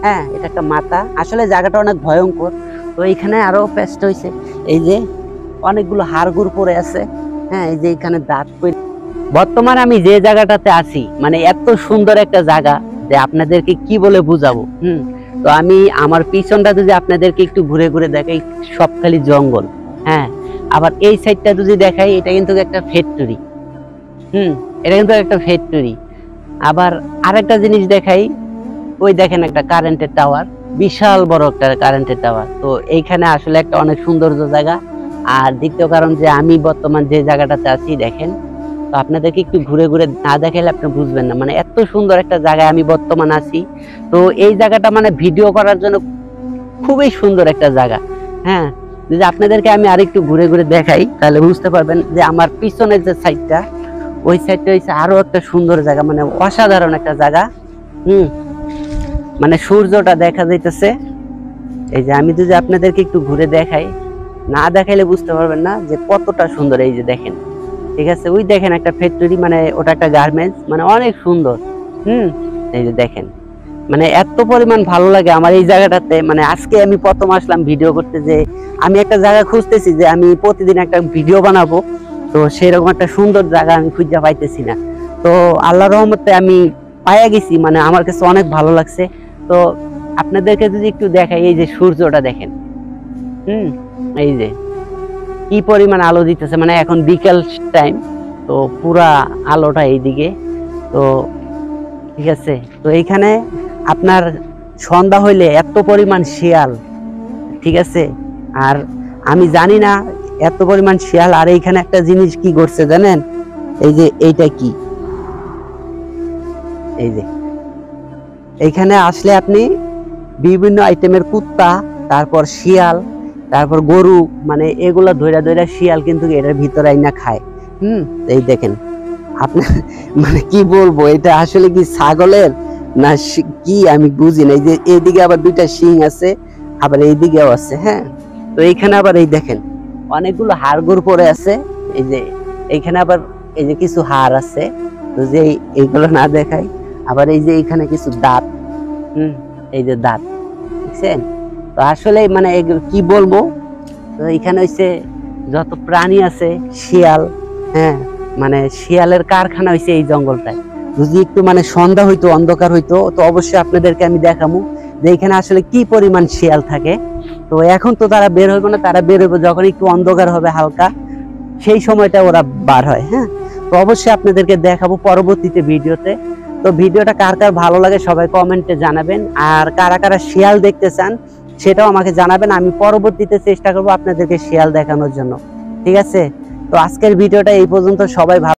হ্যাঁ, এটা একটা মাথা। আসলে জায়গাটা অনেক ভয়ঙ্কর। তো এইখানে আরো পেস্ট হয়েছে, এই যে অনেকগুলো হাড়গোড় পড়ে আছে। হ্যাঁ, এই যে এখানে দাঁত পড়ে। বর্তমানে আমি যে জায়গাটাতে আছি, মানে এত সুন্দর একটা জায়গা যে আপনাদেরকে কি বলে বুঝাবো। তো আমি আমার পিছনটা যদি আপনাদেরকে একটু ঘুরে ঘুরে দেখাই, সব খালি জঙ্গল। হ্যাঁ, আবার এই সাইডটা যদি দেখাই, এটা কিন্তু একটা ফ্যাক্টরি। এটা কিন্তু একটা ফ্যাক্টরি। আবার আরেকটা জিনিস দেখাই, ওই দেখেন একটা কারেন্টের টাওয়ার, বিশাল বড় একটা কারেন্টের টাওয়ার। তো এইখানে আসলে একটা অনেক সৌন্দর্য জায়গা। আর দ্বিতীয় কারণ যে আমি বর্তমান যে জায়গাটাতে আছি দেখেন, তো আপনাদেরকে একটু ঘুরে ঘুরে না দেখাইলে আপনি বুঝবেন না, মানে এত সুন্দর একটা জায়গায় আমি বর্তমান আছি। তো এই জায়গাটা মানে ভিডিও করার জন্য খুবই সুন্দর একটা জায়গা। হ্যাঁ, যদি আপনাদেরকে আমি আরেকটু ঘুরে ঘুরে দেখাই তাহলে বুঝতে পারবেন যে আমার পিছনের যে সাইডটা, ওই সাইডটা হচ্ছে আরো একটা সুন্দর জায়গা, মানে অসাধারণ একটা জায়গা। মানে সূর্যটা দেখা যাইতেছে। এই যে আমি যদি আপনাদেরকে একটু ঘুরে দেখাই, না দেখাইলে বুঝতে পারবেন না যে কতটা সুন্দর। এই যে দেখেন, ঠিক আছে, ওই দেখেন একটা ফ্যাক্টরি, মানে ওটা একটা গার্মেন্টস, মানে অনেক সুন্দর। এই যে দেখেন, মানে এত পরিমাণ ভালো লাগে আমার এই জায়গাটাতে। মানে আজকে আমি প্রথম আসলাম ভিডিও করতে, যে আমি একটা জায়গা খুঁজতেছি যে আমি প্রতিদিন একটা ভিডিও বানাবো। তো সেরকম একটা সুন্দর জায়গা আমি খুঁজে পাইতেছি না। তো আল্লাহর রহমতে আমি পাইয়া গেছি, মানে আমার কাছে অনেক ভালো লাগছে। তো আপনাদেরকে যদি একটু দেখাই, এই যে সূর্যটা দেখেন, এই যে কি পরিমাণ আলো দিতেছে, মানে এখন বিকেল টাইম, তো পুরা আলোটা এইদিকে। তো ঠিক আছে, তো এইখানে আপনার সন্ধ্যা হইলে এত পরিমাণ শিয়াল, ঠিক আছে। আর আমি জানি না এত পরিমাণ শিয়াল। আর এইখানে একটা জিনিস কি করছে জানেন, এই যে এইটা কি, এই যে এইখানে আসলে আপনি বিভিন্ন আইটেমের কুত্তা, তারপর শিয়াল, তারপর গরু, মানে এগুলা ধইরা ধইরা শিয়াল কিন্তু এটার ভিতরে আইনা খায়। এই দেখেন আপনি, মানে কি বলবো, এটা আসলে কি ছাগলের না কি আমি বুঝি না। এই যে এইদিকে আবার দুইটা শিং আছে, আবার এইদিকেও আছে। হ্যাঁ, তো এইখানে আবার এই দেখেন অনেকগুলো হাড়গোড় পড়ে আছে। এই যে এইখানে আবার এই যে কিছু হাড় আছে, তো যে এইগুলো না দেখাই, আবার এই যে এইখানে কিছু দাঁত, এই যে দাঁত, বুঝছেন। তো আসলে মানে কি বলবো, তো এখানে হইছে যত প্রাণী আছে শিয়াল। হ্যাঁ, মানে শিয়ালের কারখানা হইছে এই জঙ্গলটায়। যদি একটু মানে সন্ধ্যা হইতো, অন্ধকার হইতো, তো অবশ্যই আপনাদেরকে আমি দেখাবো যে এখানে আসলে কি পরিমাণ শিয়াল থাকে। তো এখন তো তারা বের হইব না, তারা বের হইব যখন একটু অন্ধকার হবে হালকা, সেই সময়টা ওরা বার হয়। হ্যাঁ, তো অবশ্যই আপনাদেরকে দেখাবো পরবর্তীতে ভিডিওতে। তো ভিডিওটা কার কার ভালো লাগে সবাই কমেন্টে জানাবেন, আর কারা কারা শিয়াল দেখতে চান সেটাও আমাকে জানাবেন। আমি পরবর্তীতে চেষ্টা করবো আপনাদেরকে শিয়াল দেখানোর জন্য, ঠিক আছে। তো আজকের ভিডিওটা এই পর্যন্ত, সবাই ভালো